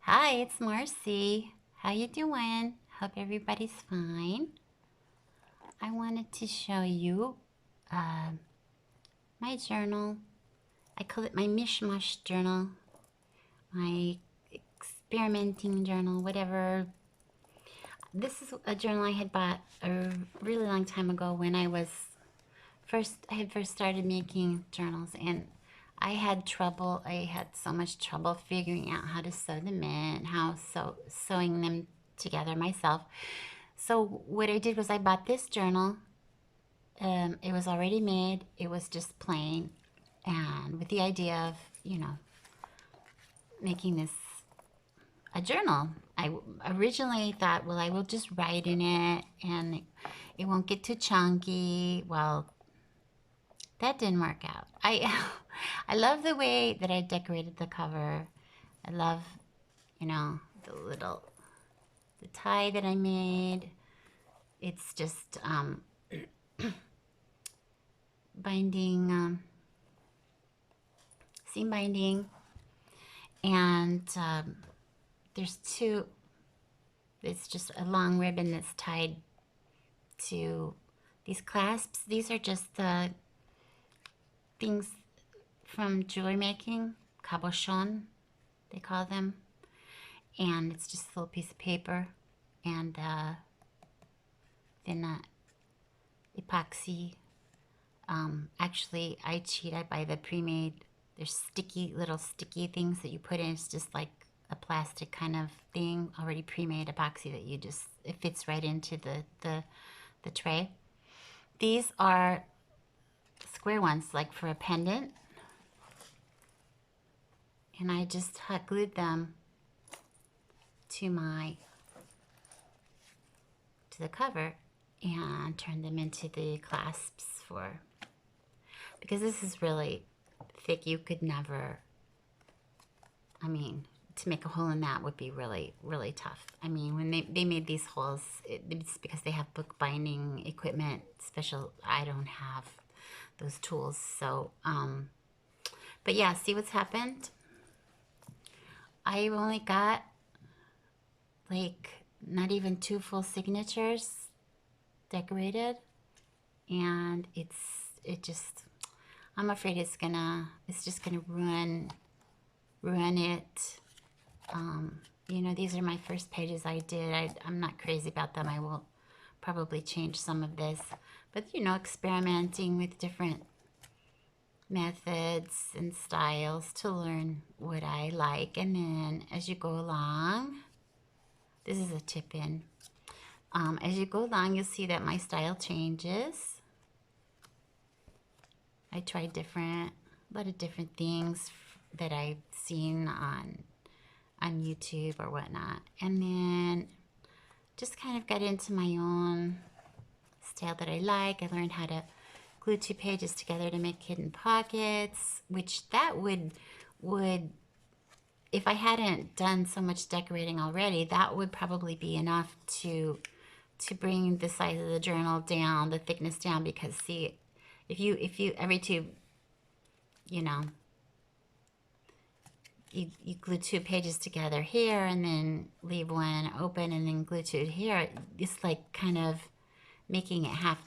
Hi, it's Marcy. How you doing? Hope everybody's fine. I wanted to show you uh, my journal. I call it my mishmash journal, my experimenting journal, whatever. This is a journal I had bought a really long time ago when I had first started making journals, and I had trouble. I had so much trouble figuring out how to sew them in, sewing them together myself. So what I did was I bought this journal. It was already made. It was just plain, and with the idea of making this a journal. I originally thought, well, I will just write in it, and it won't get too chunky. Well, that didn't work out. I love the way that I decorated the cover. I love, the tie that I made. It's just binding, seam binding, and there's two. It's just a long ribbon that's tied to these clasps. These are just the things from jewelry making, cabochon, they call them. And it's just a little piece of paper, and then epoxy. Actually, I cheat. I buy the pre-made. There's little sticky things that you put in. It's just like a plastic kind of thing, already pre-made epoxy that it fits right into the tray. These are square ones, like for a pendant. And I just hot glued them to the cover and turned them into the clasps because this is really thick. You could never, to make a hole in that would be really, really tough. When they made these holes, it's because they have bookbinding equipment special. I don't have those tools. So, but yeah, see what's happened? I only got like not even 2 full signatures decorated, and I'm afraid it's just gonna ruin it. These are my first pages I did. I'm not crazy about them. I will probably change some of this, but experimenting with different methods and styles to learn what I like. And then as you go along, this is a tip in. As you go along, you'll see that my style changes. I tried a lot of different things that I've seen on YouTube or whatnot, and then just kind of got into my own style that I like. I learned how to glue 2 pages together to make hidden pockets, which that would if I hadn't done so much decorating already, that would probably be enough to bring the size of the journal down, the thickness down, because see, if you every tube, you glue 2 pages together here and then leave one open and then glue 2 here, it's like kind of making it half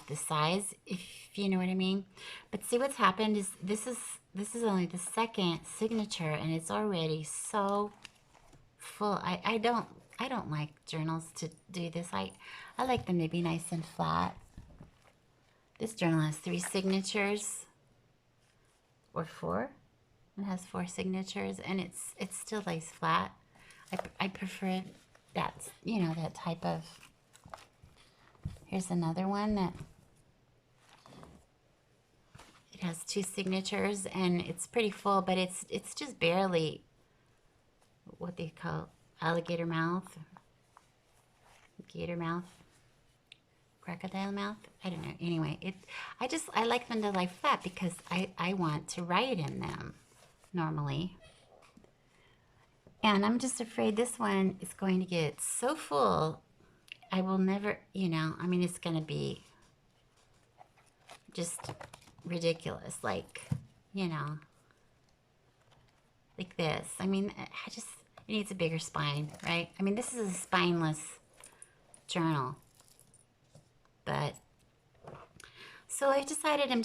the size, if you know what I mean. But see, what's happened is this is only the second signature, and it's already so full. I don't like journals to do this. I like them to be nice and flat. This journal has 3 signatures, or 4. It has 4 signatures, and it still lays flat. I prefer that, that type of. Here's another one that it has 2 signatures, and it's pretty full, but it's just barely what they call alligator mouth, gator mouth, crocodile mouth. I don't know. Anyway, I like them to lie flat because I want to write in them normally. And I'm just afraid this one is going to get so full, I will never, it's going to be just ridiculous, like this. It needs a bigger spine, right? I mean, this is a spineless journal. But, so I decided I'm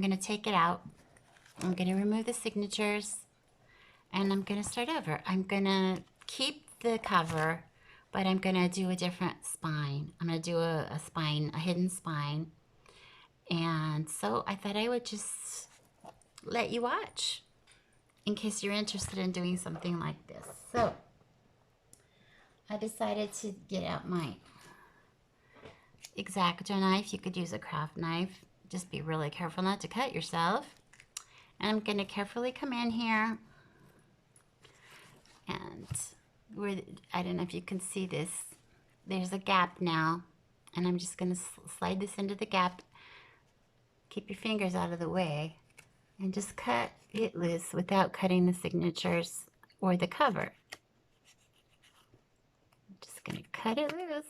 gonna take it out. I'm gonna remove the signatures and I'm gonna start over. I'm gonna keep the cover, but I'm gonna do a different spine. I'm gonna do a spine, a hidden spine. And so I thought I would just let you watch in case you're interested in doing something like this. So I decided to get out my X-Acto knife. You could use a craft knife. Just be really careful not to cut yourself. And I'm going to carefully come in here. And I don't know if you can see this. There's a gap now. And I'm just going to slide this into the gap. Keep your fingers out of the way. And just cut it loose without cutting the signatures or the cover. I'm just going to cut it loose.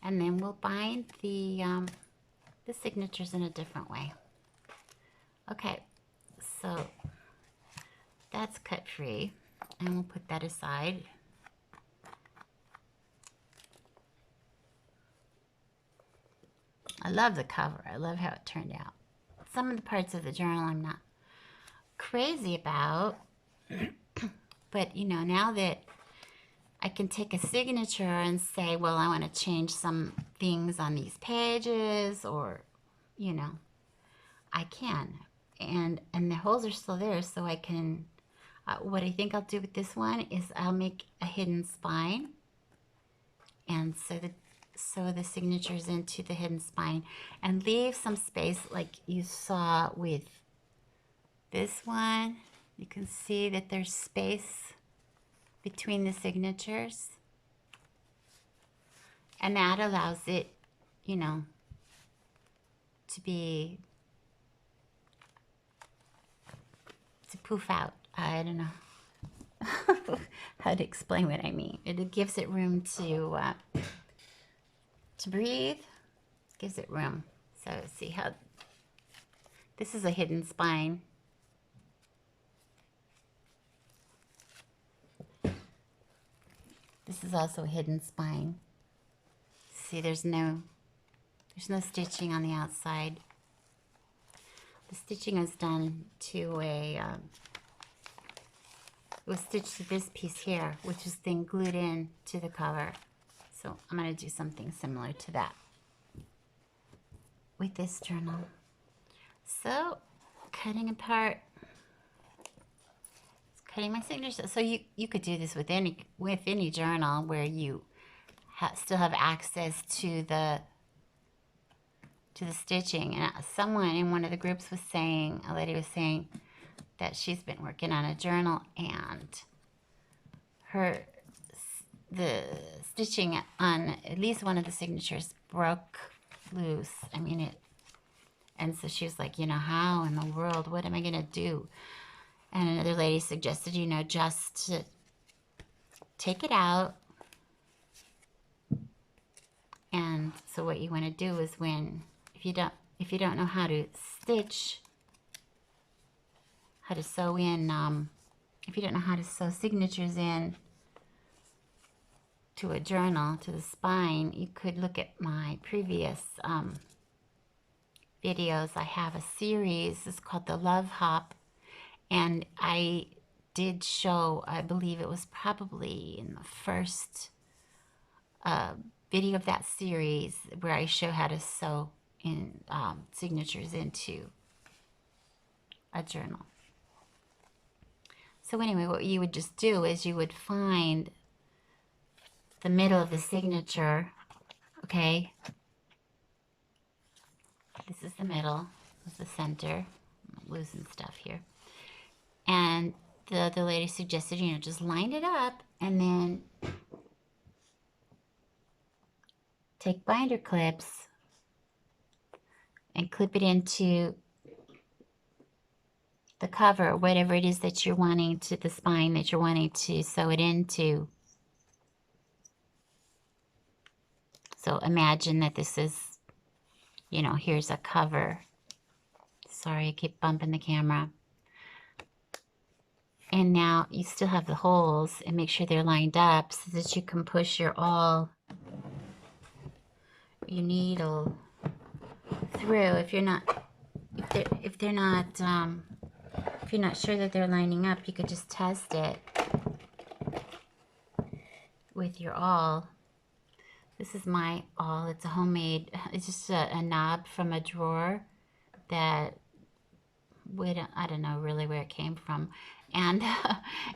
And then we'll bind the signatures in a different way. Okay, so that's cut free, and we'll put that aside. I love the cover. I love how it turned out. Some of the parts of the journal I'm not crazy about, but you know, now that I can take a signature and say, well, I want to change some things on these pages, or, you know, I can. And the holes are still there, so I can, what I think I'll do with this one is I'll make a hidden spine and sew the signatures into the hidden spine and leave some space like you saw with this one. You can see that there's space between the signatures, and that allows it, you know, to poof out. I don't know how to explain what I mean. It gives it room to breathe. Gives it room. So see how this is a hidden spine. This is also a hidden spine. See, there's no stitching on the outside. The stitching is done to it was stitched to this piece here, which is then glued in to the cover. So I'm going to do something similar to that with this journal. So cutting apart, cutting my signature. So you could do this with any journal where you still have access to the stitching. And someone in one of the groups was saying, a lady was saying that she's been working on a journal and the stitching on at least one of the signatures broke loose. I mean it. And so she was like, you know, how in the world, what am I going to do? And another lady suggested, you know, just to take it out. And so what you want to do is if you don't know how to stitch, how to sew in, if you don't know how to sew signatures in to a journal, to the spine, you could look at my previous videos. I have a series, it's called the Love Hop, and I did show, I believe it was probably in the first video of that series, where I show how to sew in signatures into a journal. So anyway, what you would just do is you would find the middle of the signature, okay? This is the middle, this is the center. I'm losing stuff here. And the lady suggested, you know, just line it up and then take binder clips and clip it into the cover, whatever it is that you're wanting to, the spine that you're wanting to sew it into. So imagine that this is, you know, here's a cover. Sorry, I keep bumping the camera. And now you still have the holes, and make sure they're lined up so that you can push your needle through. If you're not sure that they're lining up, you could just test it with your awl. This is my awl. It's a homemade. It's just a knob from a drawer that I don't know really where it came from, and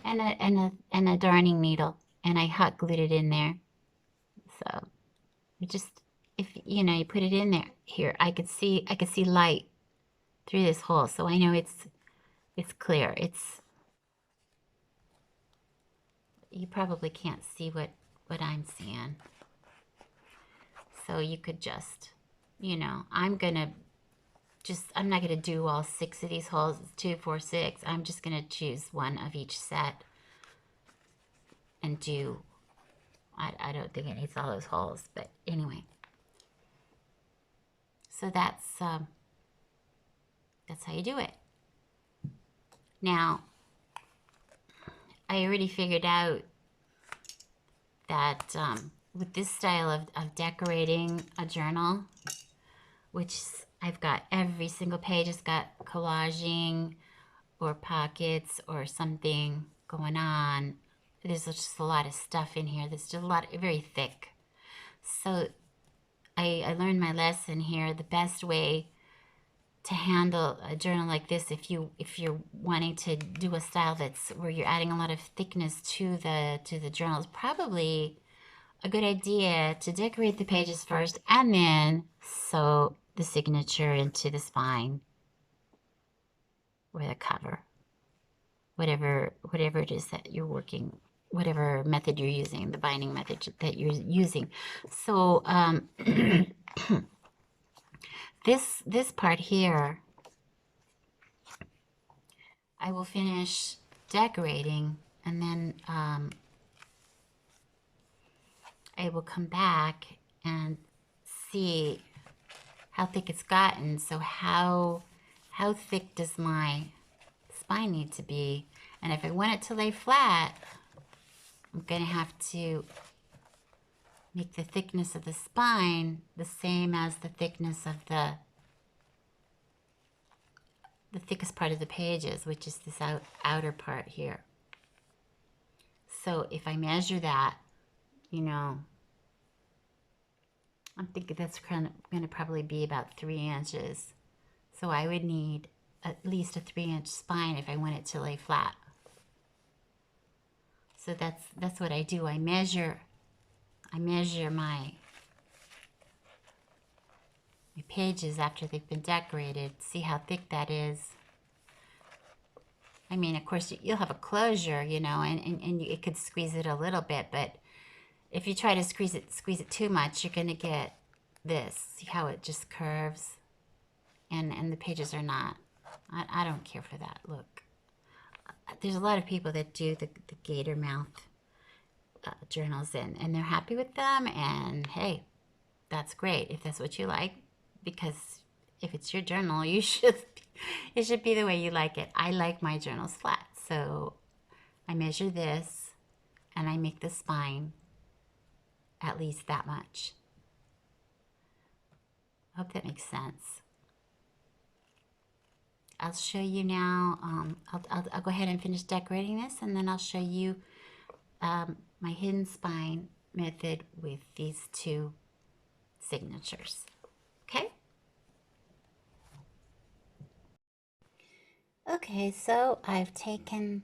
and a darning needle, and I hot glued it in there. So you just, if you put it in there. Here, I could see light through this hole, so I know it's clear. You probably can't see what I'm seeing. So you could just, I'm not gonna do all 6 of these holes. It's 2, 4, 6. I'm just gonna choose one of each set and do, I don't think it needs all those holes, but anyway. So that's how you do it. Now, I already figured out that with this style of decorating a journal, which I've got every single page, it's got collaging or pockets or something going on. There's just a lot of stuff in here. There's just a lot, very thick. So I learned my lesson here. The best way to handle a journal like this, if you're wanting to do a style that's where you're adding a lot of thickness to the journal, is probably a good idea to decorate the pages first and then sew the signature into the spine or the cover, whatever it is that you're working, whatever method you're using, the binding method that you're using. So this part here, I will finish decorating, and then I will come back and see how thick it's gotten. So how thick does my spine need to be? And if I want it to lay flat, I'm going to have to make the thickness of the spine the same as the thickness of the thickest part of the pages, which is this outer part here. So if I measure that, I'm thinking that's going to probably be about 3 inches. So I would need at least a 3-inch spine if I want it to lay flat. So that's what I do. I measure my pages after they've been decorated, see how thick that is. I mean, of course, you'll have a closure, and it could squeeze it a little bit, but if you try to squeeze it too much, you're going to get this. See how it just curves? And the pages are not. I don't care for that. Look, there's a lot of people that do the gator mouth journals, and they're happy with them, and hey, that's great if that's what you like, because if it's your journal, it should be the way you like it. I like my journals flat, so I measure this and I make the spine at least that much. I hope that makes sense. I'll show you now. I'll go ahead and finish decorating this, and then I'll show you my hidden spine method with these 2 signatures. Okay? Okay, so I've taken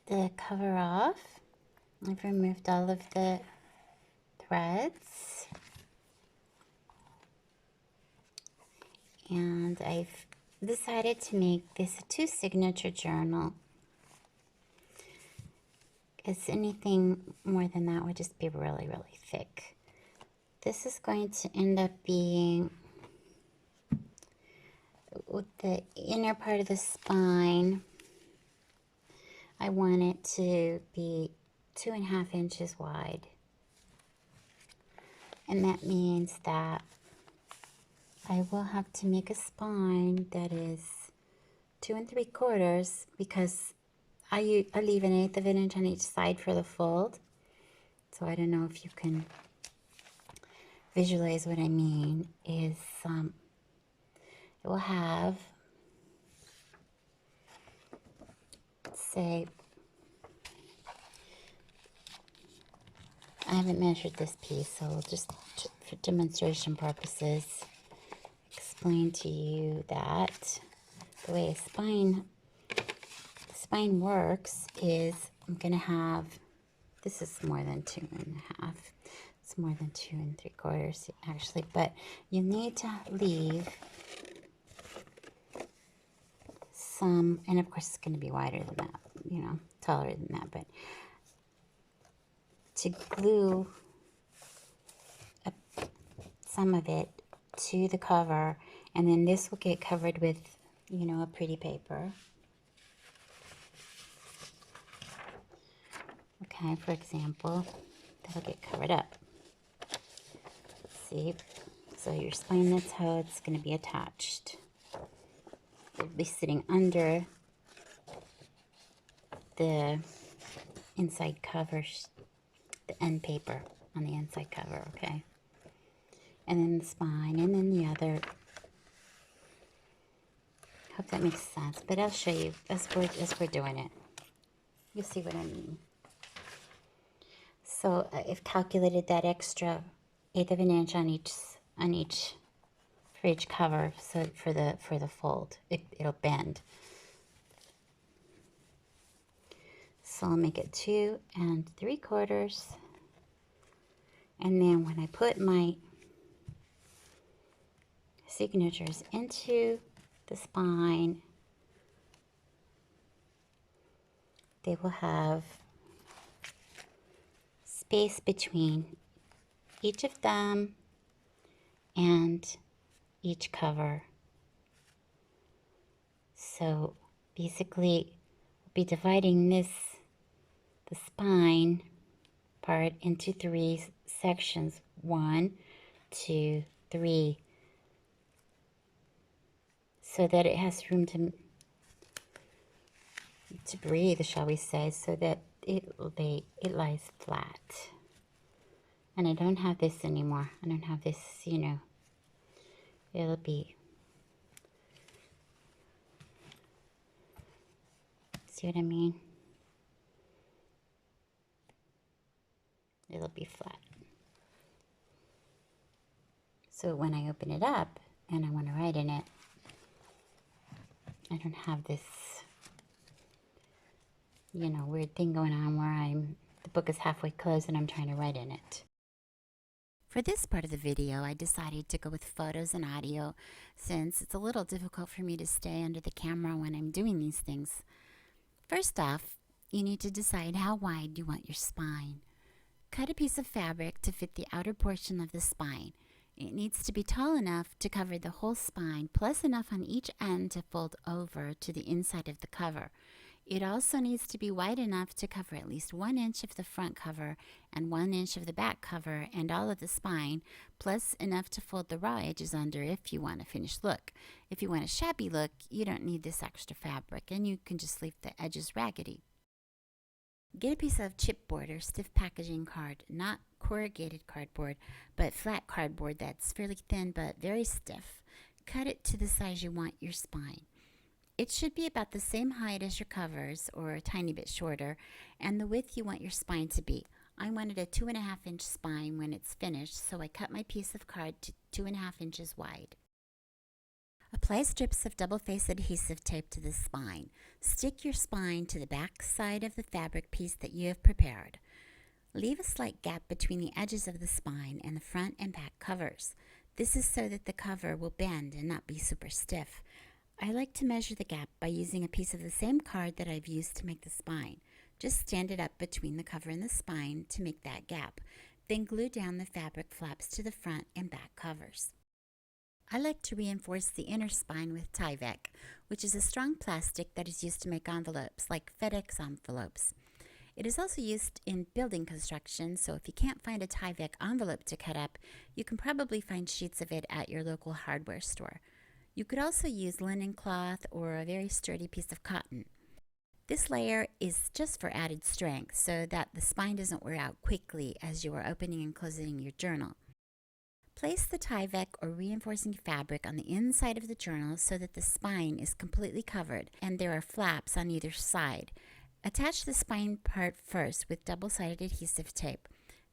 the cover off. I've removed all of the threads. And I've decided to make this a 2 signature journal, because anything more than that would just be really, really thick. This is going to end up being, with the inner part of the spine, I want it to be 2.5 inches wide. And that means that I will have to make a spine that is 2 3/4, because I leave 1/8 of an inch on each side for the fold. So I don't know if you can visualize what I mean. Is it will have, say, I haven't measured this piece, so I'll just, for demonstration purposes, explain to you that the way a spine works is I'm going to have, this is more than 2.5. It's more than 2 3/4 actually, but you need to leave some, and of course it's going to be wider than that, you know, taller than that, but to glue some of it to the cover, and then this will get covered with, you know, a pretty paper. Okay, for example, that'll get covered up. See, so your spine, that's how it's going to be attached. It'll be sitting under the inside covers, the end paper on the inside cover, okay? And then the spine, and then the other. Hope that makes sense, but I'll show you as we're doing it. You'll see what I mean. So I've calculated that extra 1/8 of an inch on each for each cover. So for the fold, it'll bend. So I'll make it 2 3/4. And then when I put my signatures into the spine, they will have space between each of them and each cover. So basically, we'll be dividing the spine part into 3 sections, 1, 2, 3, so that it has room to breathe, shall we say, so that it lies flat. And I don't have this anymore. I don't have this, you know. It'll be, see what I mean? It'll be flat. So when I open it up and I want to write in it, I don't have this, you know, weird thing going on where the book is halfway closed and I'm trying to write in it. For this part of the video, I decided to go with photos and audio since it's a little difficult for me to stay under the camera when I'm doing these things. First off, you need to decide how wide you want your spine. Cut a piece of fabric to fit the outer portion of the spine. It needs to be tall enough to cover the whole spine, plus enough on each end to fold over to the inside of the cover. It also needs to be wide enough to cover at least 1 inch of the front cover and 1 inch of the back cover and all of the spine, plus enough to fold the raw edges under if you want a finished look. If you want a shabby look, you don't need this extra fabric and you can just leave the edges raggedy. Get a piece of chipboard or stiff packaging card, not corrugated cardboard, but flat cardboard that's fairly thin but very stiff. Cut it to the size you want your spine. It should be about the same height as your covers or a tiny bit shorter, and the width you want your spine to be. I wanted a 2.5 inch spine when it's finished, so I cut my piece of card to 2.5 inches wide. Apply strips of double-face adhesive tape to the spine. Stick your spine to the back side of the fabric piece that you have prepared. Leave a slight gap between the edges of the spine and the front and back covers. This is so that the cover will bend and not be super stiff. I like to measure the gap by using a piece of the same card that I've used to make the spine. Just stand it up between the cover and the spine to make that gap. Then glue down the fabric flaps to the front and back covers. I like to reinforce the inner spine with Tyvek, which is a strong plastic that is used to make envelopes, like FedEx envelopes. It is also used in building construction, so if you can't find a Tyvek envelope to cut up, you can probably find sheets of it at your local hardware store. You could also use linen cloth or a very sturdy piece of cotton. This layer is just for added strength so that the spine doesn't wear out quickly as you are opening and closing your journal. Place the Tyvek or reinforcing fabric on the inside of the journal so that the spine is completely covered and there are flaps on either side. Attach the spine part first with double-sided adhesive tape.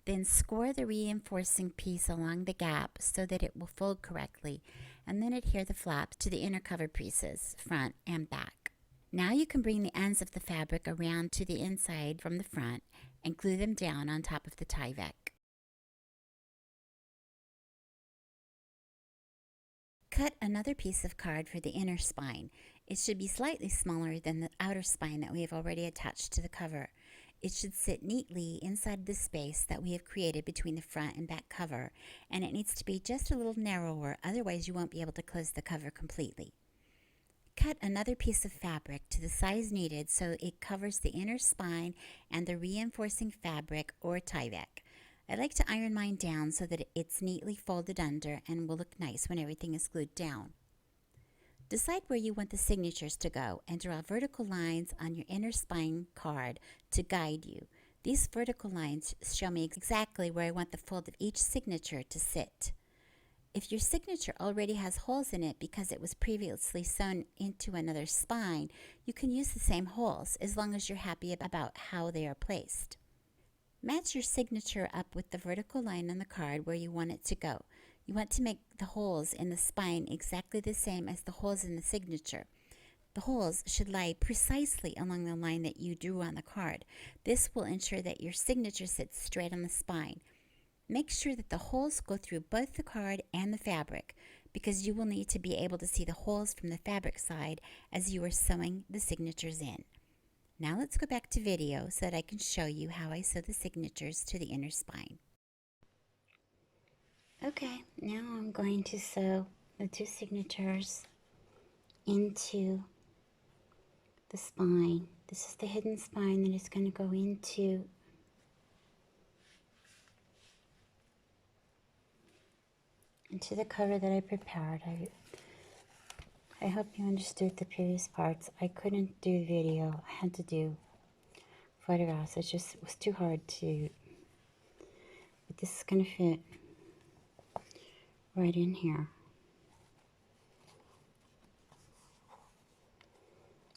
Then score the reinforcing piece along the gap so that it will fold correctly, and then adhere the flaps to the inner cover pieces, front and back. Now you can bring the ends of the fabric around to the inside from the front and glue them down on top of the Tyvek. Cut another piece of card for the inner spine. It should be slightly smaller than the outer spine that we have already attached to the cover. It should sit neatly inside the space that we have created between the front and back cover, and it needs to be just a little narrower, otherwise you won't be able to close the cover completely. Cut another piece of fabric to the size needed so it covers the inner spine and the reinforcing fabric or Tyvek. I like to iron mine down so that it's neatly folded under and will look nice when everything is glued down. Decide where you want the signatures to go and draw vertical lines on your inner spine card to guide you. These vertical lines show me exactly where I want the fold of each signature to sit. If your signature already has holes in it because it was previously sewn into another spine, you can use the same holes as long as you're happy about how they are placed. Match your signature up with the vertical line on the card where you want it to go. You want to make the holes in the spine exactly the same as the holes in the signature. The holes should lie precisely along the line that you drew on the card. This will ensure that your signature sits straight on the spine. Make sure that the holes go through both the card and the fabric, because you will need to be able to see the holes from the fabric side as you are sewing the signatures in. Now let's go back to video so that I can show you how I sew the signatures to the inner spine. Okay, now I'm going to sew the two signatures into the spine. This is the hidden spine that is going to go into the cover that I prepared. I hope you understood the previous parts. I couldn't do video. I had to do photographs. It was too hard to, but this is going to fit right in here.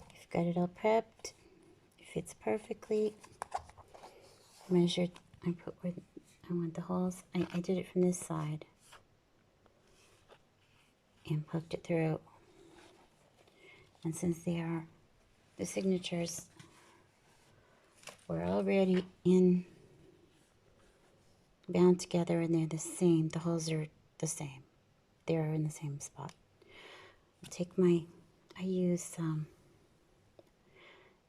I've got it all prepped. It fits perfectly. Measured, I put where I want the holes. I did it from this side and poked it through. And since the signatures were already bound together and they're the same, the holes are the same. They're in the same spot. I use,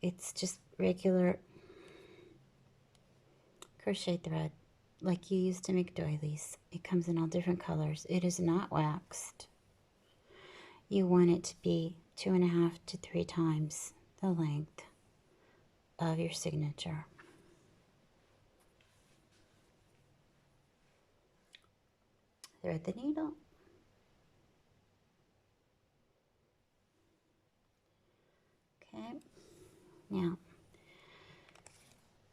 it's just regular crochet thread like you use to make doilies. It comes in all different colors. It is not waxed. You want it to be 2.5 to 3 times the length of your signature. Thread the needle. Okay, now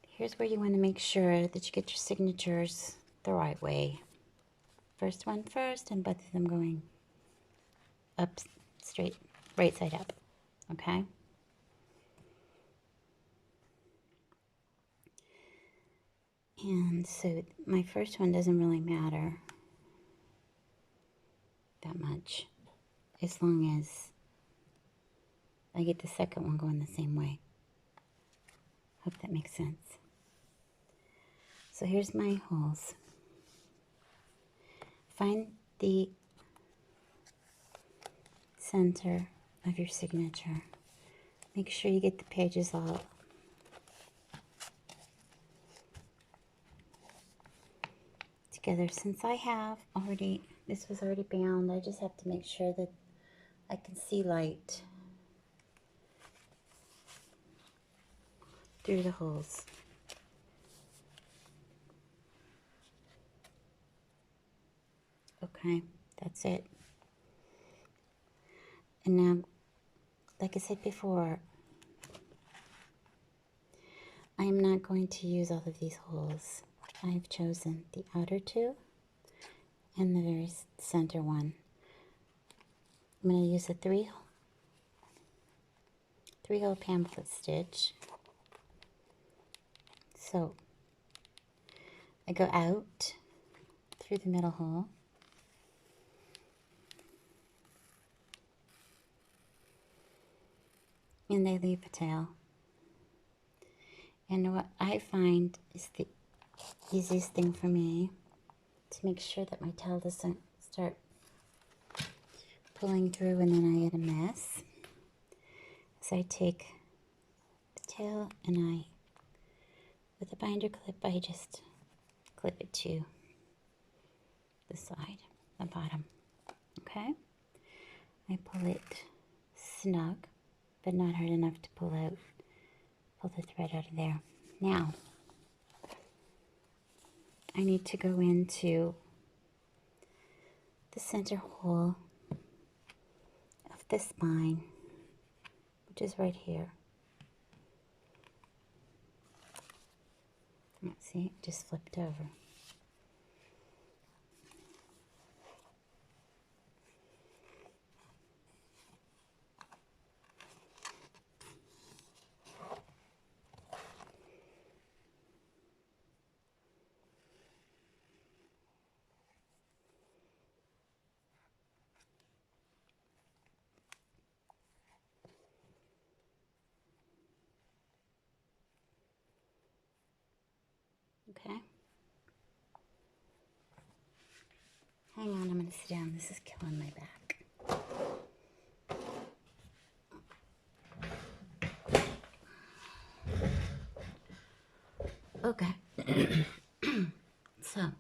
here's where you want to make sure that you get your signatures the right way. First one first, and both of them going up straight, right side up, okay? And so my first one doesn't really matter that much, as long as I get the second one going the same way. Hope that makes sense. So here's my holes. Find the center of your signature. Make sure you get the pages all together. Since I have already, this was already bound, I just have to make sure that I can see light through the holes. Okay, that's it. And now, like I said before, I'm not going to use all of these holes. I've chosen the outer two and the very center one. I'm going to use a three-hole pamphlet stitch. So I go out through the middle hole, and I leave a tail. And what I find is the easiest thing for me to make sure that my tail doesn't start pulling through and then I get a mess. So I take the tail and with a binder clip, I just clip it to the side, the bottom, okay? I pull it snug, but not hard enough to pull the thread out of there. Now, I need to go into the center hole of the spine, which is right here. See, it just flipped over. Okay. Hang on, I'm going to sit down. This is killing my back. Okay. So,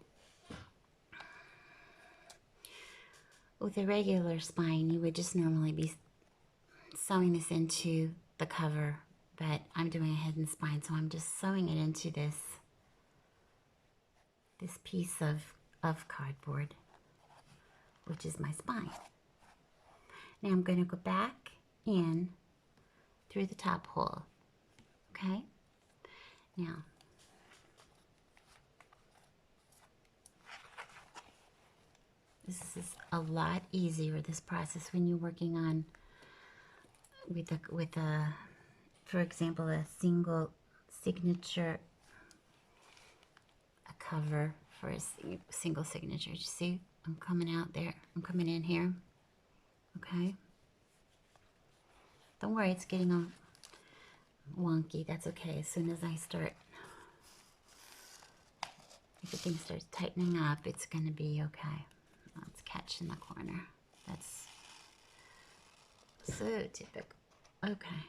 with a regular spine, you would just normally be sewing this into the cover, but I'm doing a head and spine, so I'm just sewing it into this piece of cardboard, which is my spine. Now I'm going to go back in through the top hole, okay? Now, this is a lot easier, this process, when you're working on with a, for example, a single signature, a cover for a single signature. You see, I'm coming out there. I'm coming in here. Okay. Don't worry, it's getting all wonky. That's okay. As soon as I start, everything starts tightening up, it's going to be okay. Let's catch in the corner. That's so typical. Okay.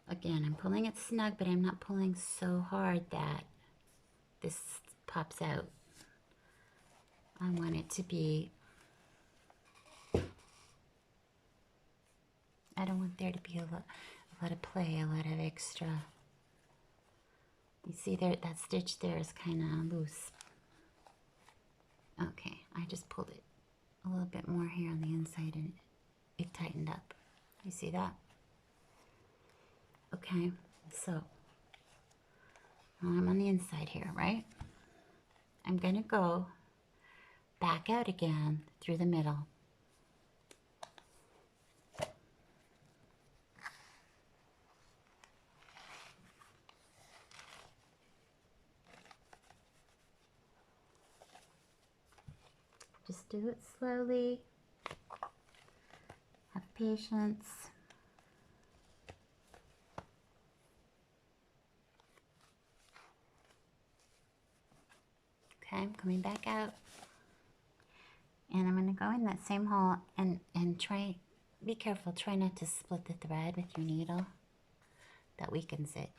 Again, I'm pulling it snug, but I'm not pulling so hard that this pops out. I want it to be, I don't want there to be a lot of play, a lot of extra. You see there, that stitch there is kind of loose. Okay, I just pulled it a little bit more here on the inside and it tightened up. You see that? Okay, so I'm on the inside here, right? I'm gonna go back out again through the middle. Just do it slowly. Have patience. Okay, I'm coming back out. And I'm going to go in that same hole and try, be careful, try not to split the thread with your needle. That weakens it.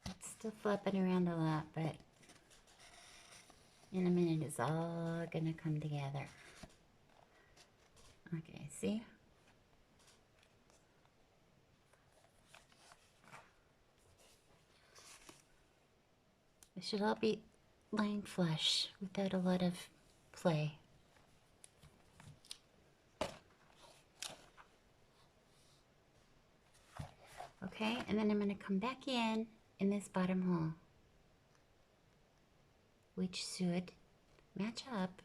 It's still flipping around a lot, but in a minute it's all going to come together. Okay, see? It should all be lying flush without a lot of play. Okay, and then I'm going to come back in this bottom hole, which should match up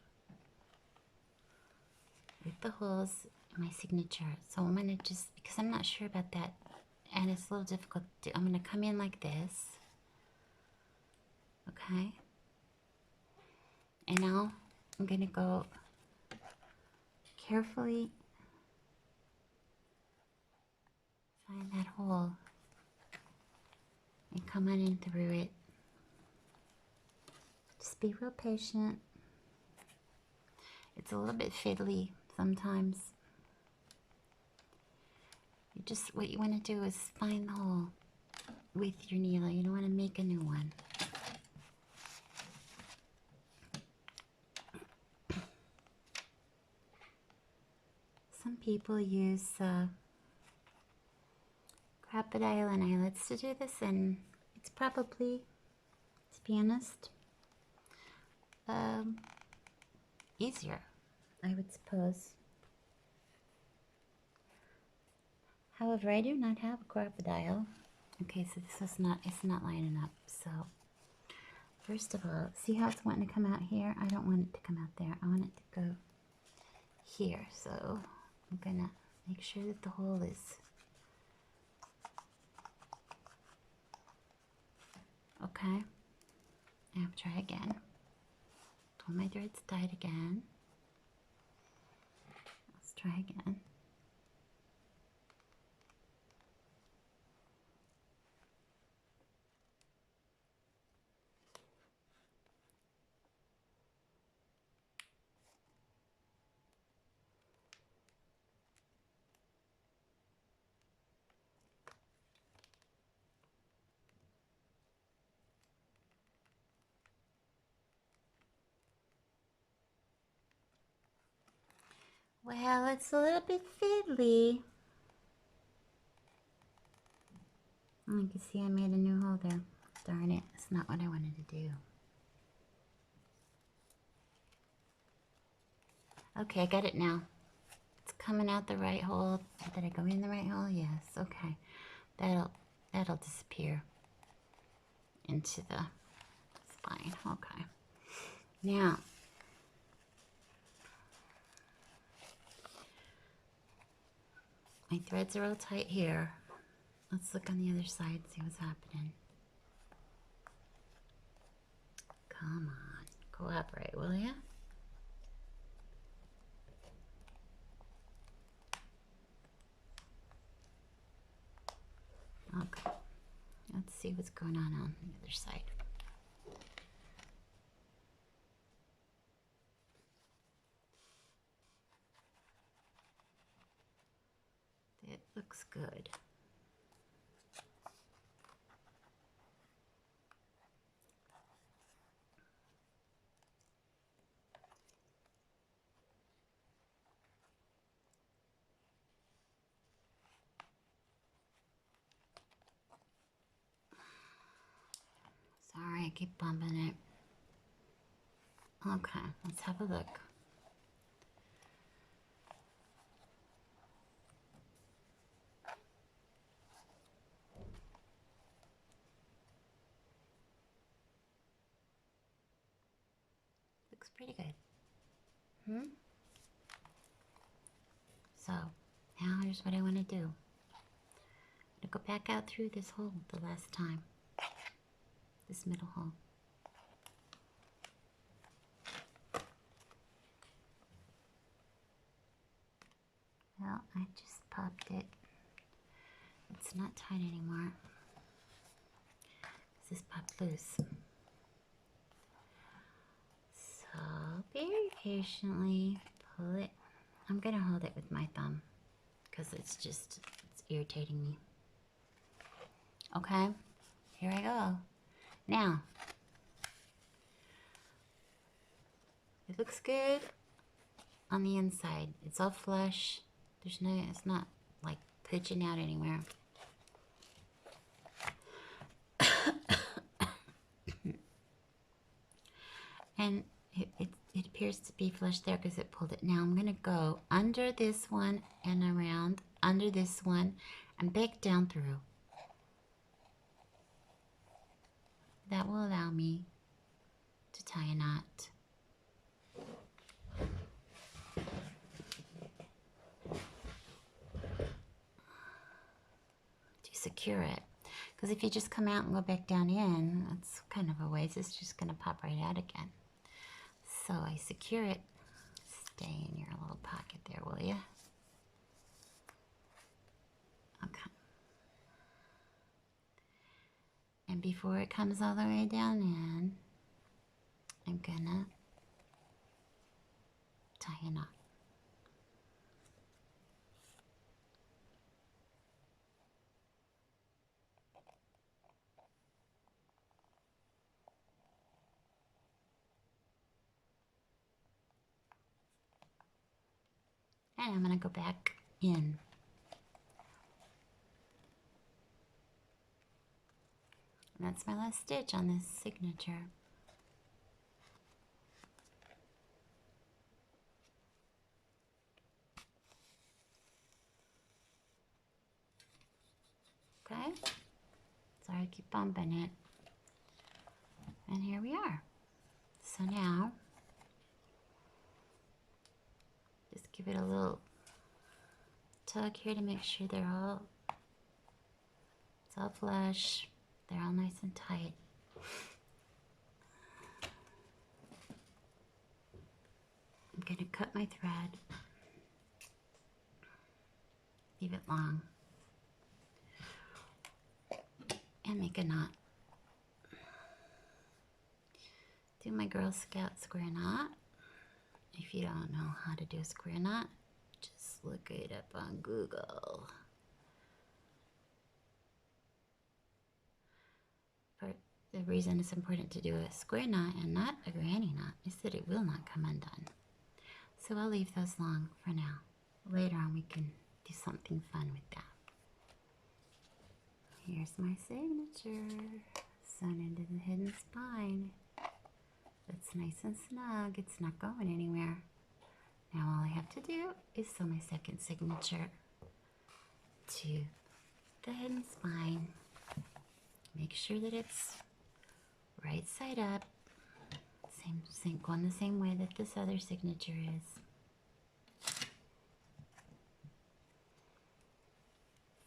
with the holes in my signature. So I'm going to just, because I'm not sure about that, and it's a little difficult to do, I'm going to come in like this. Okay. And now I'm going to go carefully find that hole and come on in through it. Just be real patient. It's a little bit fiddly sometimes. What you want to do is find the hole with your needle. You don't want to make a new one. Some people use crocodile and eyelets to do this, and it's probably, to be honest, easier, I would suppose. However, I do not have a crocodile. Okay, so this is not, it's not lining up. So first of all, see how it's wanting to come out here? I don't want it to come out there. I want it to go here. So I'm gonna make sure that the hole is okay. Now try again. Pull my threads tight again. Let's try again. Well, it's a little bit fiddly. You can see I made a new hole there. Darn it, it's not what I wanted to do. Okay, I got it now. It's coming out the right hole. Did I go in the right hole? Yes, okay. That'll disappear into the spine. Okay. Now, my threads are all tight here. Let's look on the other side, see what's happening. Come on, cooperate, will ya? Okay, let's see what's going on the other side. It looks good. Sorry, I keep bumping it. Okay, let's have a look. Looks pretty good. So, now here's what I want to do. I'm going to go back out through this hole the last time. This middle hole. Well, I just popped it. It's not tight anymore. This popped loose. So, very patiently pull it. I'm going to hold it with my thumb because it's irritating me. Okay, here I go. Now, it looks good on the inside. It's all flush. It's not like pitching out anywhere. And it appears to be flush there because it pulled it. Now I'm going to go under this one and around, under this one, and back down through. that will allow me to tie a knot. To secure it. Because if you just come out and go back down in, that's kind of a waste. It's just going to pop right out again. So I secure it. Stay in your little pocket there, will you? Okay. And before it comes all the way down in, I'm gonna tie a knot. And I'm gonna go back in. And that's my last stitch on this signature. Okay, sorry I keep bumping it. And here we are. So now, just give it a little tug here to make sure it's all flush. They're all nice and tight. I'm gonna cut my thread. Leave it long. And make a knot. Do my Girl Scout square knot. If you don't know how to do a square knot, just look it up on Google. But the reason it's important to do a square knot and not a granny knot is that it will not come undone. So I'll leave those long for now. Later on we can do something fun with that. Here's my signature, sewn into the hidden spine. It's nice and snug, it's not going anywhere. Now all I have to do is sew my second signature to the hidden spine. Make sure that it's right side up, going the same way that this other signature is.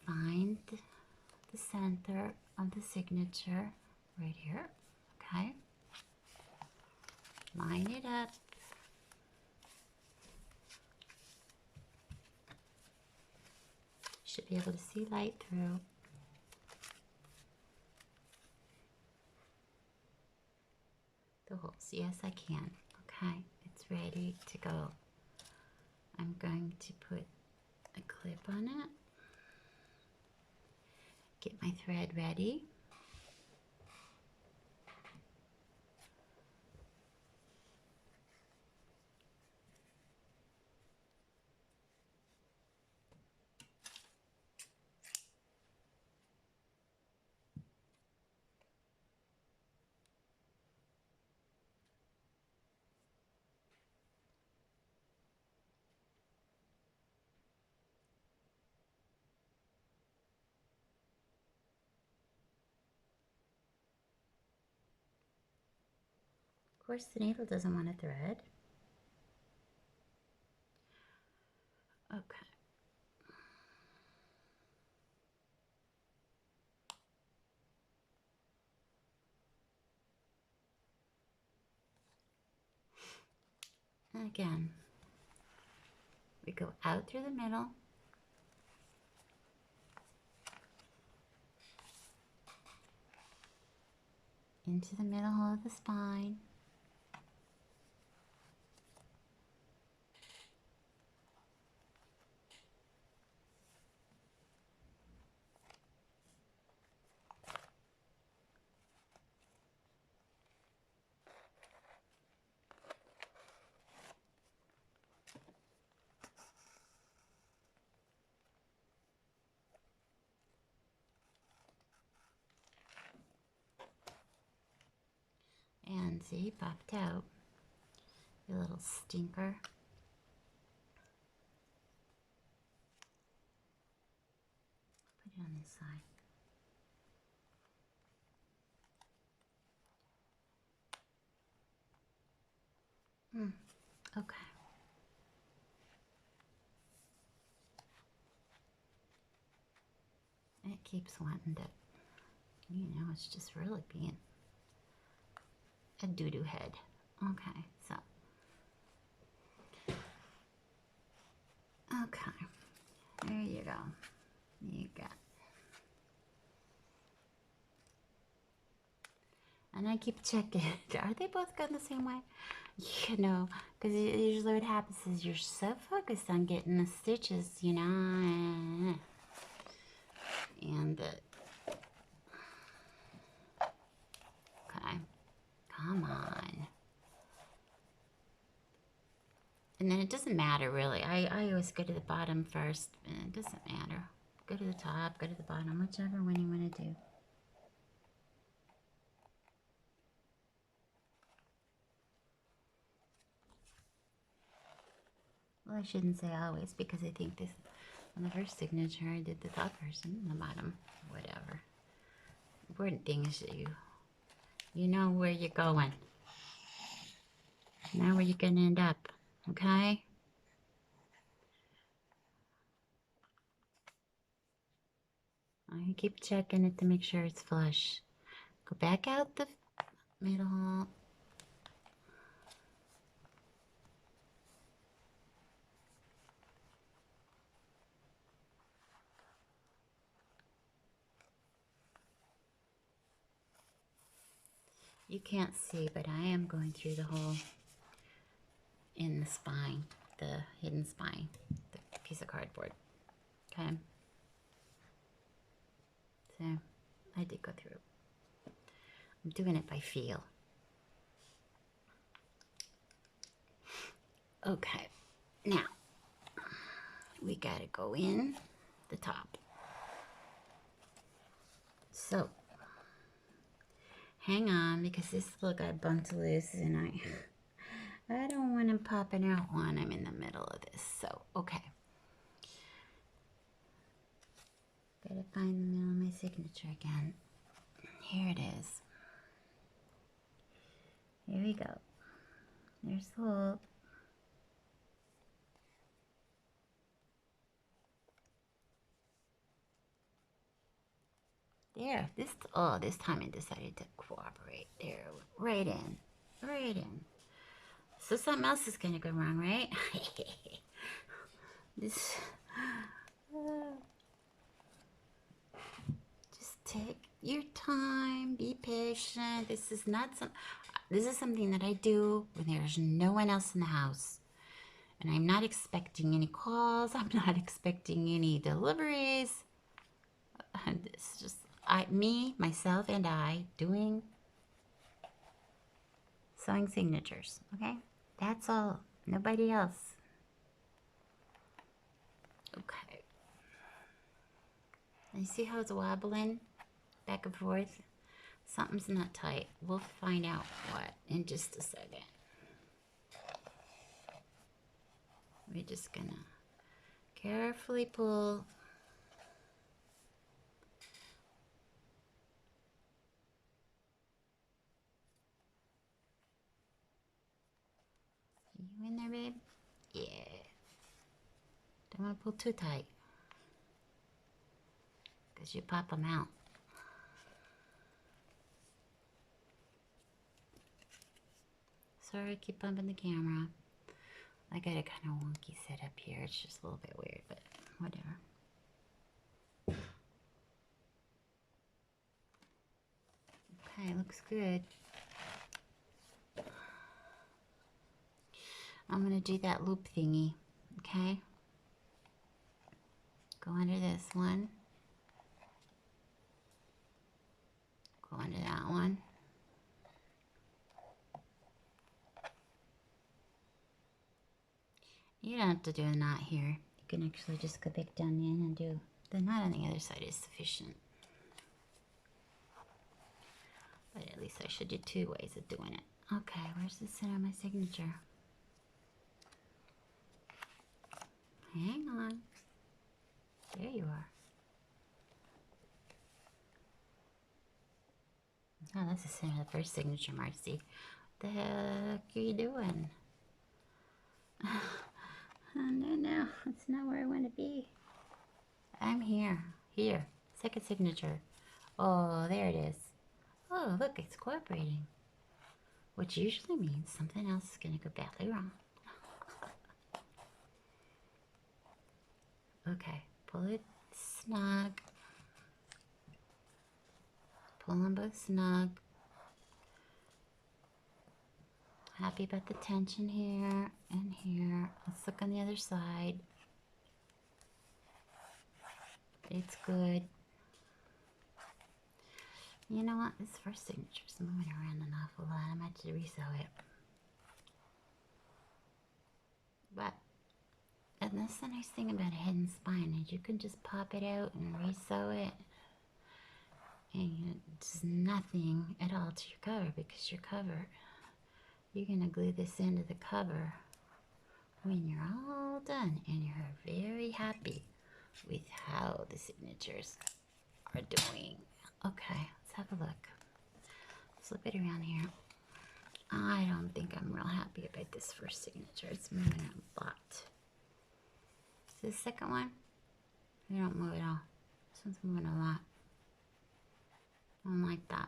Find the center of the signature right here, okay? Line it up. Should be able to see light through. The holes. Yes, I can. Okay, it's ready to go. I'm going to put a clip on it. Get my thread ready. Of course, the needle doesn't want a thread. Okay. And again, we go out through the middle. Into the middle of the spine. And see, popped out. Your little stinker. Put it on this side. Okay. It keeps wanting to, it's just really being a doo-doo head. Okay, so. Okay, there you go. You got. And I keep checking. Are they both going the same way? Because usually what happens is you're so focused on getting the stitches, and okay, come on. And then it doesn't matter really. I always go to the bottom first, and it doesn't matter. Go to the top, go to the bottom, whichever one you want to do. Well, I shouldn't say always, because I think this, on the first signature, I did the top person, and the bottom, whatever. Important thing is that you know where you're going. Know where you're going to end up, okay? I keep checking it to make sure it's flush. Go back out the middle. You can't see, but I am going through the hole in the spine, the hidden spine, the piece of cardboard. Okay. So I did go through. I'm doing it by feel. Okay. Now we gotta go in the top. So hang on, because this little guy bumped loose, and I don't want him popping out while I'm in the middle of this. So, okay. Gotta find the middle of my signature again. Here it is. Here we go. There's the hole. There. This time I decided to cooperate. There. Right in. Right in. So something else is gonna go wrong, right? This. Just take your time. Be patient. This is something that I do when there's no one else in the house. And I'm not expecting any calls. I'm not expecting any deliveries. And it's just me, myself, and I doing sewing signatures. Okay? That's all. Nobody else. Okay. And you see how it's wobbling back and forth? Something's not tight. We'll find out what in just a second. We're just gonna carefully pull. You in there, babe? Yeah. Don't want to pull too tight, because you pop them out. Sorry, I keep bumping the camera. I got a kind of wonky setup here. It's just a little bit weird, but whatever. Okay, looks good. I'm going to do that loop thingy, okay? Go under this one. Go under that one. You don't have to do a knot here. You can actually just go back down in and do the knot on the other side is sufficient. But at least I showed you 2 ways of doing it. Okay, where's the center of my signature? Hang on. There you are. Oh, that's the center of the first signature, Marcy. What the heck are you doing? Oh, no, it's not where I want to be. I'm here. Here. Second signature. Oh, there it is. Oh, look, it's cooperating. Which usually means something else is going to go badly wrong. Okay, pull it snug. Pull them both snug. Happy about the tension here and here. Let's look on the other side. It's good. You know what? This first signature's moving around an awful lot. I might have to resew it. But, and that's the nice thing about a hidden spine is you can just pop it out and resew it. And it's nothing at all to your cover because your cover, you're going to glue this into the cover when you're all done and you're very happy with how the signatures are doing. Okay, let's have a look. Flip it around here. I don't think I'm real happy about this first signature. It's moving a lot. So the second one, they don't move at all. This one's moving a lot. I don't like that.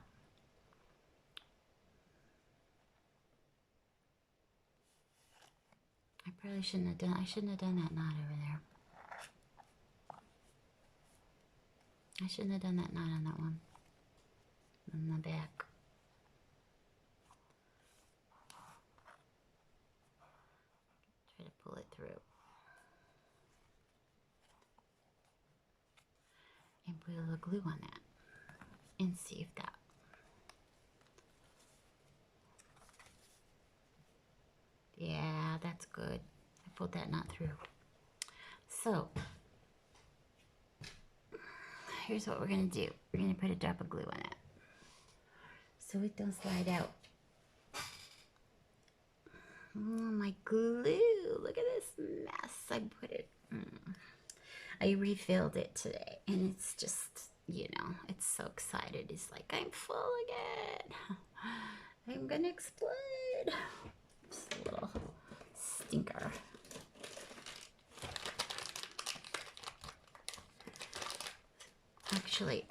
I probably shouldn't have done that knot over there. I shouldn't have done that knot on that one. On the back. Try to pull it through. And put a little glue on that. And see if that. Yeah, that's good. I pulled that knot through. So, here's what we're going to do. We're going to put a drop of glue on it. So it don't slide out. Oh, my glue. Look at this mess. I put it. I refilled it today. And it's just, you know, it's so excited. It's like, I'm full again. I'm going to explode. Just a little stinker. Actually,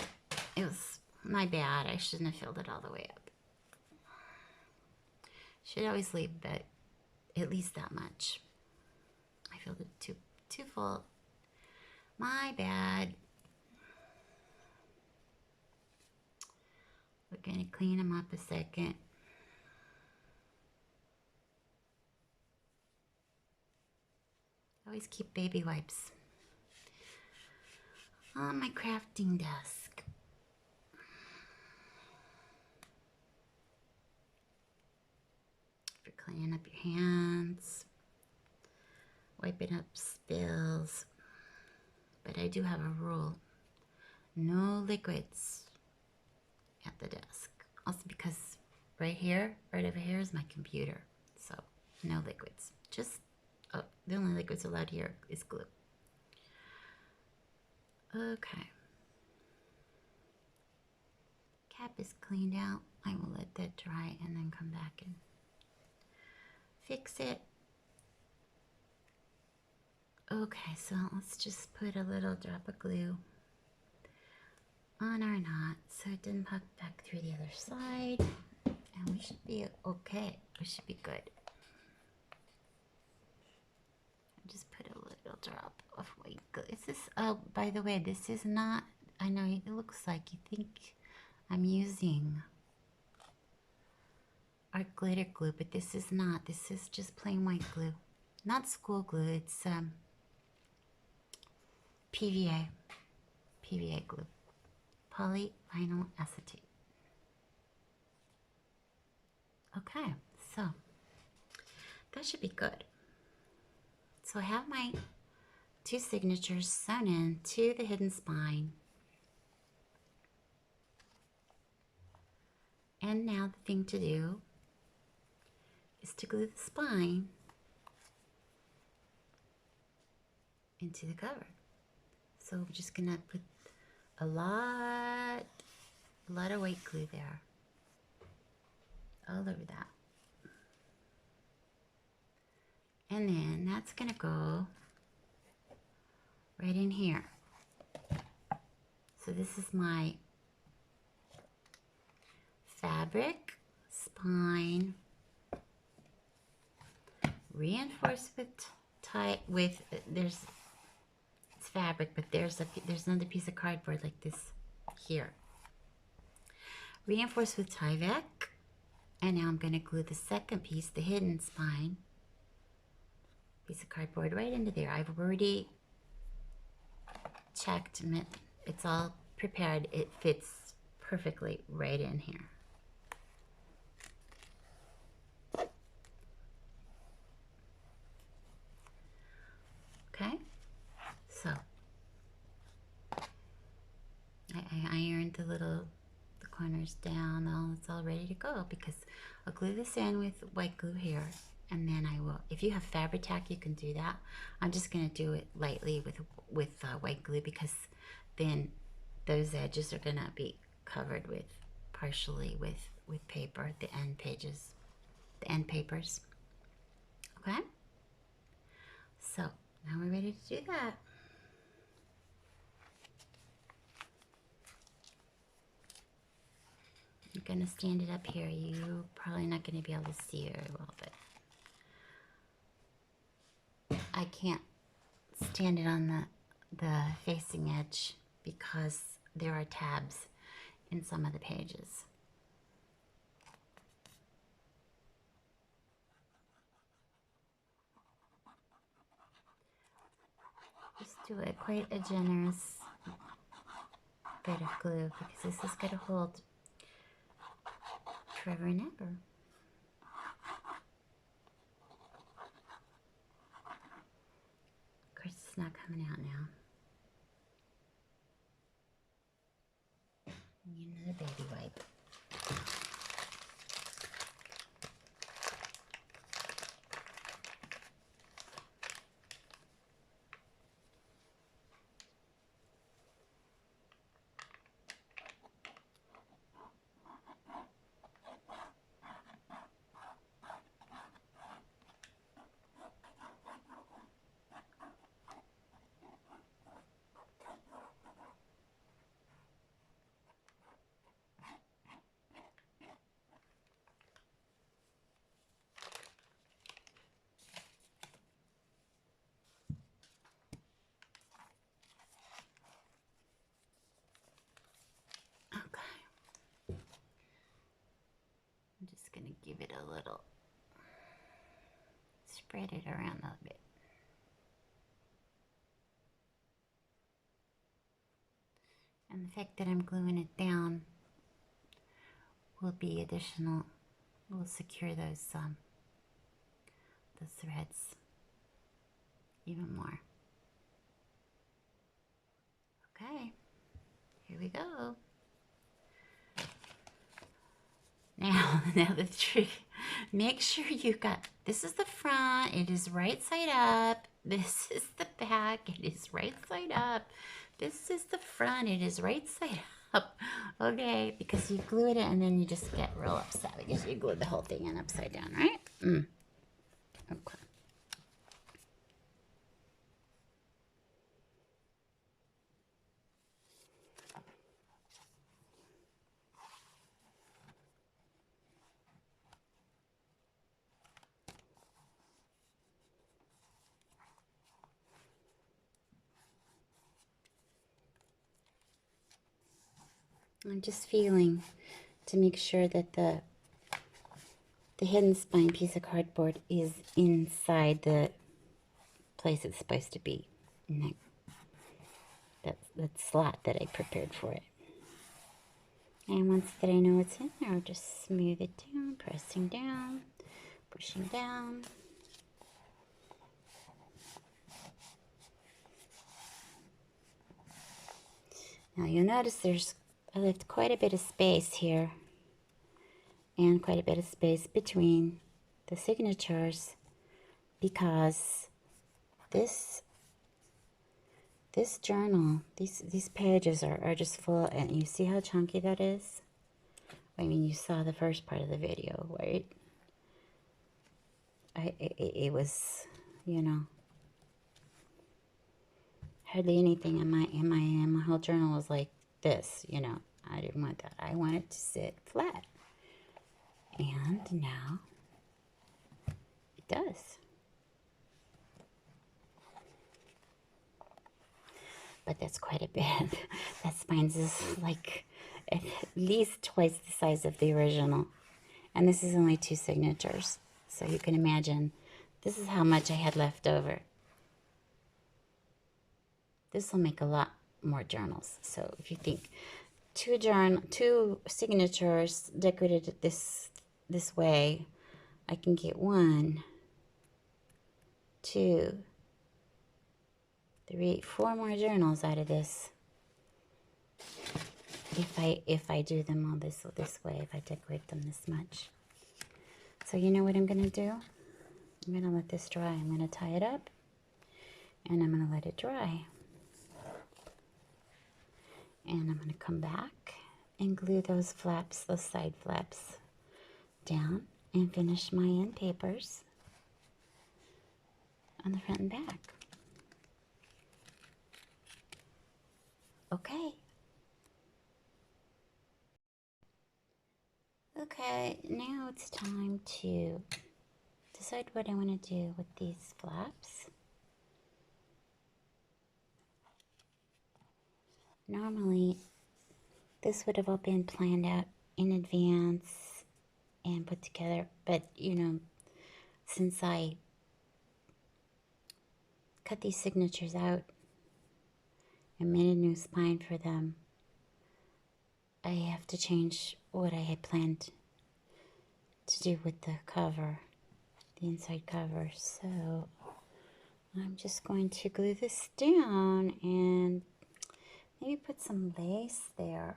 it was my bad. I shouldn't have filled it all the way up. Should always leave but at least that much. I filled it too full. My bad. We're going to clean them up a second. Always keep baby wipes on my crafting desk. For cleaning up your hands, wiping up spills. But I do have a rule. No liquids at the desk. Also because right over here is my computer. So no liquids. Just, the only liquids allowed here is glue. Okay. Cap is cleaned out. I will let that dry and then come back and fix it. Okay, so let's just put a little drop of glue on our knot so it didn't pop back through the other side. And we should be okay. We should be good. Just put a little drop of white glue. Is this, oh, by the way, this is not, I know it looks like you think I'm using art glitter glue, but this is not. This is just plain white glue. Not school glue, it's PVA glue. Polyvinyl acetate. Okay, so that should be good. So I have my two signatures sewn in to the hidden spine. And now the thing to do is to glue the spine into the cover. So I'm just gonna put a lot of white glue there, all over that. And then that's gonna go right in here. So this is my fabric, spine, reinforced with it's fabric, but there's another piece of cardboard like this here. Reinforced with Tyvek, and now I'm going to glue the second piece, the hidden spine, piece of cardboard right into there. I've already checked, it's all prepared. It fits perfectly right in here. Okay, so I ironed the corners down. It's all ready to go because I'll glue this in with white glue here, and then I will, if you have Fabri-Tac, you can do that. I'm just going to do it lightly with white glue because then those edges are going to be covered with partially with paper, the end papers. Okay, so now we're ready to do that. I'm gonna stand it up here. You're probably not gonna be able to see it very well, but I can't stand it on the facing edge because there are tabs in some of the pages. Just do it quite a generous bit of glue because this is gonna hold forever and ever. Of course, it's not coming out now. Need another baby wipe. I'm just going to give it a little, spread it around a bit. And the fact that I'm gluing it down will be additional, will secure those threads even more. Okay, here we go. Now the trick, make sure you got, this is the front, it is right side up. This is the back, it is right side up. This is the front, it is right side up. Okay, because you glue it in and then you just get real upset because you glued the whole thing in upside down, right? Okay. I'm just feeling to make sure that the hidden spine piece of cardboard is inside the place it's supposed to be. That slot that I prepared for it. And once that I know it's in there, I'll just smooth it down, pressing down, pushing down. Now you'll notice I left quite a bit of space here and quite a bit of space between the signatures because this journal, these pages are just full, and you see how chunky that is? I mean, you saw the first part of the video, right? it was, you know, hardly anything in my whole journal was like this, you know. I didn't want that. I wanted to sit flat. And now it does. But that's quite a bit. That spine is like at least twice the size of the original. And this is only 2 signatures. So you can imagine this is how much I had left over. This will make a lot more journals. So if you think 2 signatures decorated this way, I can get 1, 2, 3, 4 more journals out of this. If I do them all this way, if I decorate them this much. So you know what I'm gonna do? I'm gonna let this dry. I'm gonna tie it up and I'm gonna let it dry. And I'm gonna come back and glue those flaps, those side flaps down and finish my end papers on the front and back. Okay. Okay, now it's time to decide what I want to do with these flaps. Normally, this would have all been planned out in advance and put together, but you know, since I cut these signatures out and made a new spine for them, I have to change what I had planned to do with the cover, the inside cover. So I'm just going to glue this down and maybe put some lace there.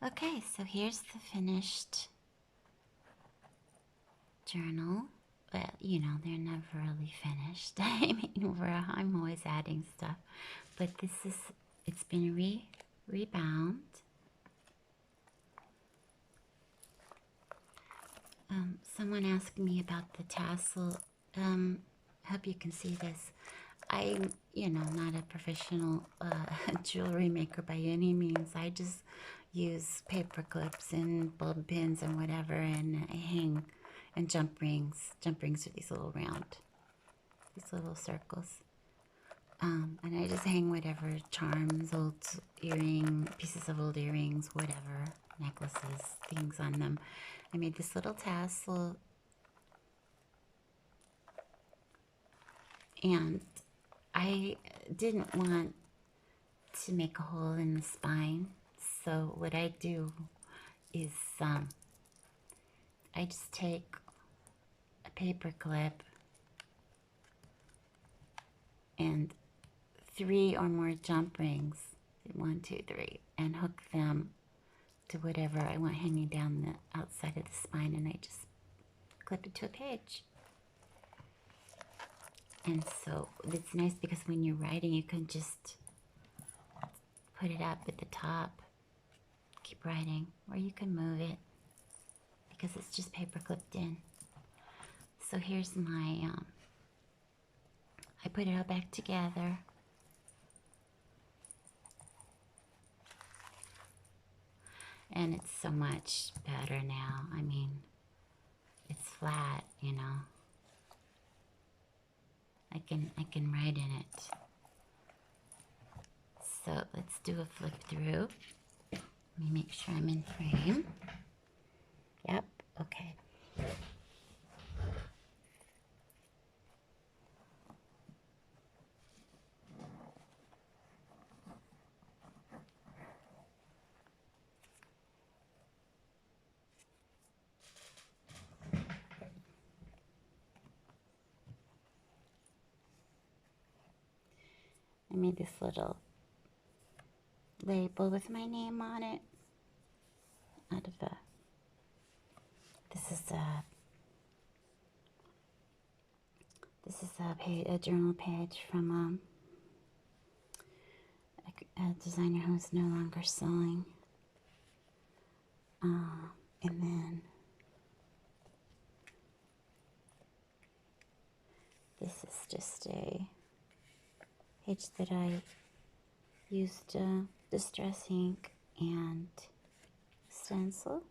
Okay, so here's the finished journal. Well, you know, they're never really finished. I mean, I'm always adding stuff. But this is, it's been rebound. Someone asked me about the tassel. Hope you can see this. I'm, you know, not a professional jewelry maker by any means. I just use paper clips and bulb pins and whatever, and I hang, and jump rings. Jump rings are these little round, these little circles. And I just hang whatever charms, old pieces of old earrings, whatever, necklaces, things on them. I made this little tassel, and I didn't want to make a hole in the spine, so what I do is I just take a paper clip and 3 or more jump rings, 1, 2, 3, and hook them to whatever I want hanging down the outside of the spine, and I just clip it to a page. And so it's nice because when you're writing, you can just put it up at the top, keep writing, or you can move it because it's just paper clipped in. So here's my, I put it all back together. And it's so much better now. I mean, it's flat, you know. I can write in it. So let's do a flip through. Let me make sure I'm in frame. Yep, okay. I made this little label with my name on it out of the, this is a journal page from a designer who's no longer selling. And then this is just a page that I used distress ink and stencil.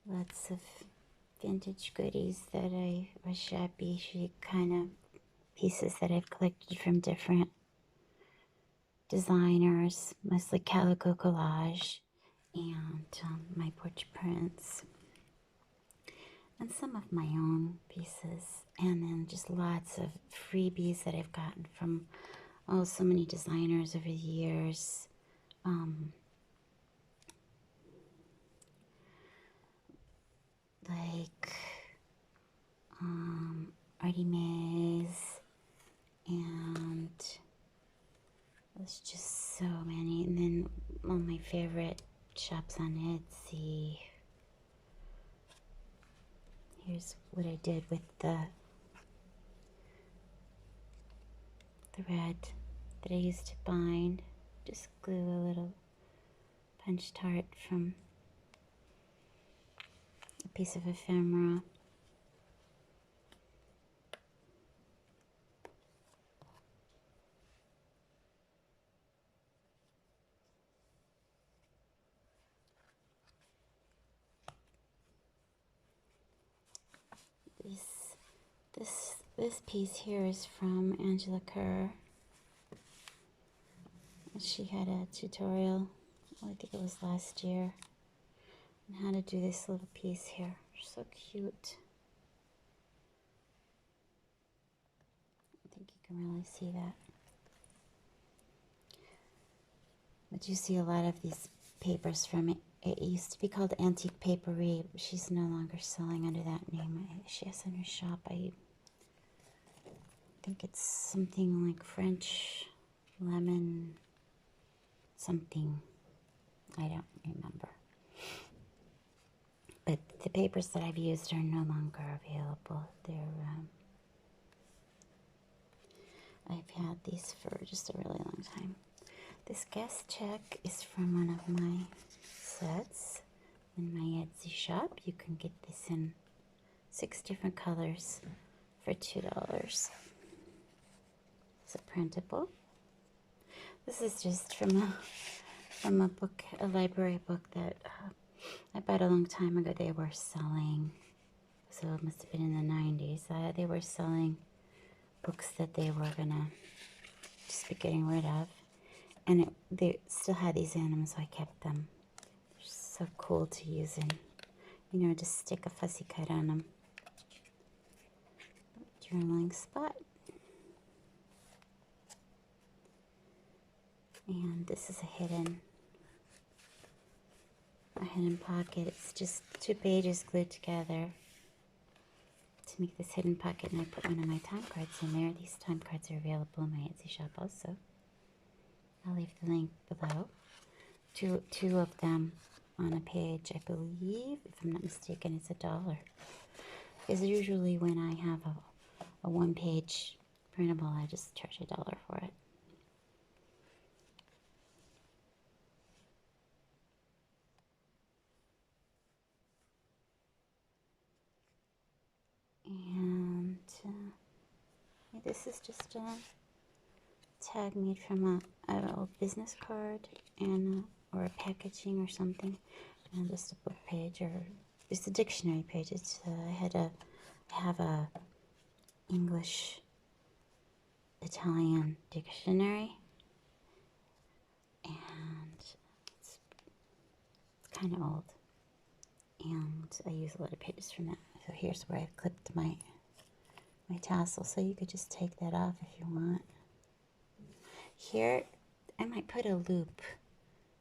Lots of vintage goodies that or shabby chic kind of pieces that I've collected from different designers, mostly calico collage and my porch prints. And some of my own pieces, and then just lots of freebies that I've gotten from so many designers over the years. Like Artie Mays, and there's just so many. And then all my favorite shops on Etsy. Here's what I did with the red that I used to bind. Just glue a little punch tart from a piece of ephemera. This piece here is from Angela Kerr. She had a tutorial, I think it was last year, on how to do this little piece here. So cute. I think you can really see that. But you see a lot of these papers from it. It used to be called Antique Papery. She's no longer selling under that name. She has in her shop. I think it's something like French lemon something. I don't remember. But the papers that I've used are no longer available. I've had these for just a really long time. This guest check is from one of my sets in my Etsy shop. You can get this in 6 different colors for $2. It's a printable. This is just from a book, a library book that I bought a long time ago. They were selling, so it must have been in the 90s. They were selling books that they were gonna just be getting rid of, and they still had these in them, so I kept them. They're so cool to use in, just stick a fussy cut on them. Journaling spot. And this is a hidden pocket. It's just 2 pages glued together to make this hidden pocket, and I put one of my time cards in there. These time cards are available in my Etsy shop also. I'll leave the link below. Two of them on a page, I believe, if I'm not mistaken, it's $1. Because usually when I have a 1-page printable, I just charge $1 for it. And this is just a tag made from an old business card and or a packaging or something, and just a book page, or it's a dictionary page. It's I have a English Italian dictionary, and it's kind of old, and I use a lot of pages from that. So here's where I've clipped my tassel, so you could just take that off if you want. Here, I might put a loop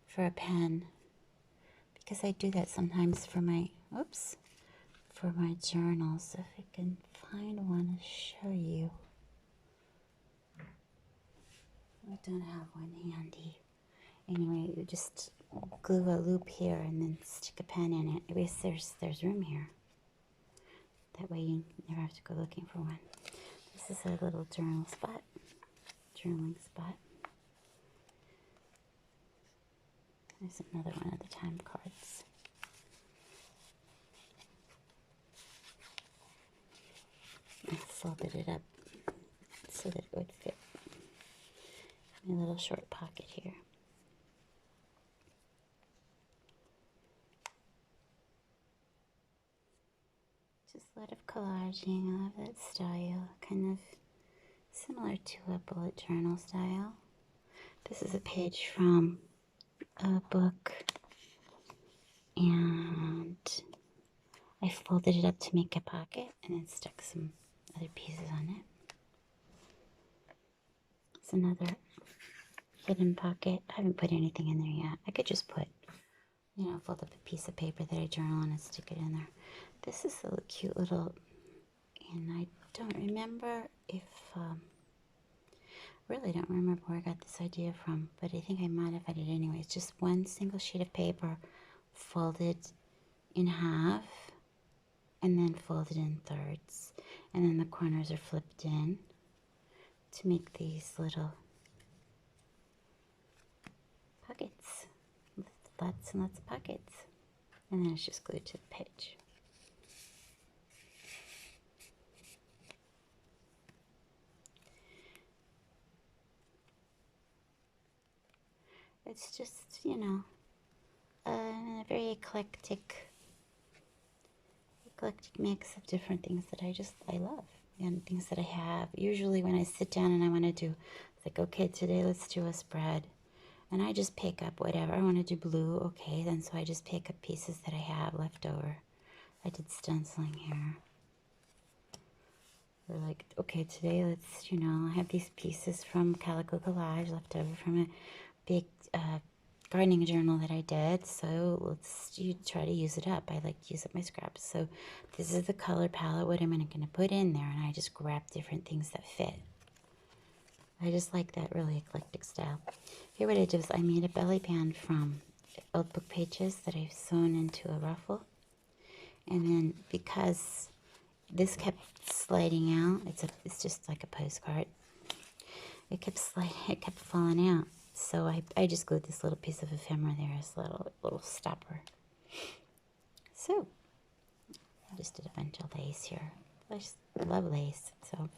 for a pen, because I do that sometimes for my journals. If I can find one to show you. I don't have one handy. Anyway, you just glue a loop here and then stick a pen in it. At least there's room here. That way you never have to go looking for one. This is a little journal spot. journaling spot. There's another one of the time cards. I folded it up so that it would fit in a little short pocket here. Just a lot of collaging. I love that style, kind of similar to a bullet journal style. This is a page from a book, and I folded it up to make a pocket and then stuck some other pieces on it. It's another hidden pocket. I haven't put anything in there yet. I could just put, you know, fold up a piece of paper that I journal on and stick it in there. This is a cute little, and I don't remember if, really don't remember where I got this idea from, but I think I modified it anyway. It's just one single sheet of paper folded in half and then folded in thirds, and then the corners are flipped in to make these little pockets, lots and lots of pockets, and then it's just glued to the page. It's just, you know, a very eclectic mix of different things that I love, and things that I have. Usually when I sit down and I want to do, it's like, okay, today let's do a spread, and I just pick up whatever. I want to do blue, okay, then so I just pick up pieces that I have left over. I did stenciling here. Or like, okay, today let's, you know, I have these pieces from Calico Collage left over from a big gardening journal that I did, so let's try to use it up. I like to use up my scraps. So this is the color palette, what I'm going to put in there, and I just grab different things that fit. I just like that really eclectic style. Here what I did is I made a belly band from old book pages that I've sewn into a ruffle, and then because this kept sliding out, it's just like a postcard. It kept falling out. So I just glued this little piece of ephemera there as a little stopper. So I just did a bunch of lace here. I just love lace. So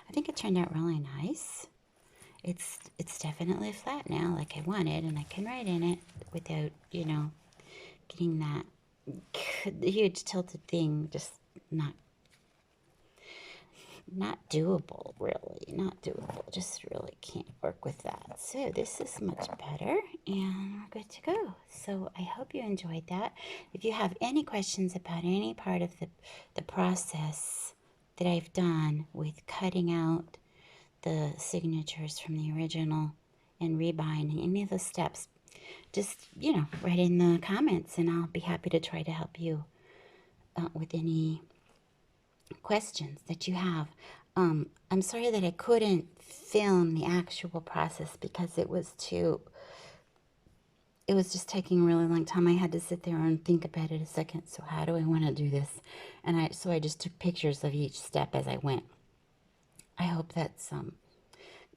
I think it turned out really nice. It's definitely flat now like I wanted, and I can write in it without, you know, getting that huge tilted thing. Just not doable, really. Not doable. Just really can't work with that. So this is much better, and we're good to go. So I hope you enjoyed that. If you have any questions about any part of the process that I've done with cutting out the signatures from the original and rebinding, any of those steps, just, you know, write in the comments, and I'll be happy to try to help you with any questions that you have. I'm sorry that I couldn't film the actual process because it was just taking a really long time. I had to sit there and think about it a second. So how do I want to do this? And so I just took pictures of each step as I went. I hope that's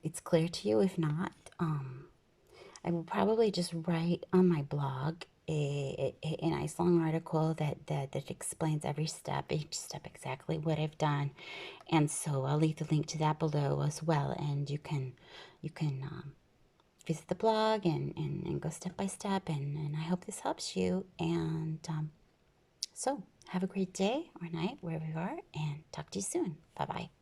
it's clear to you. If not, I will probably just write on my blog a nice long article that explains each step exactly what I've done, and so I'll leave the link to that below as well, and you can visit the blog and go step by step, and I hope this helps you, and so have a great day or night wherever you are, and talk to you soon. Bye bye.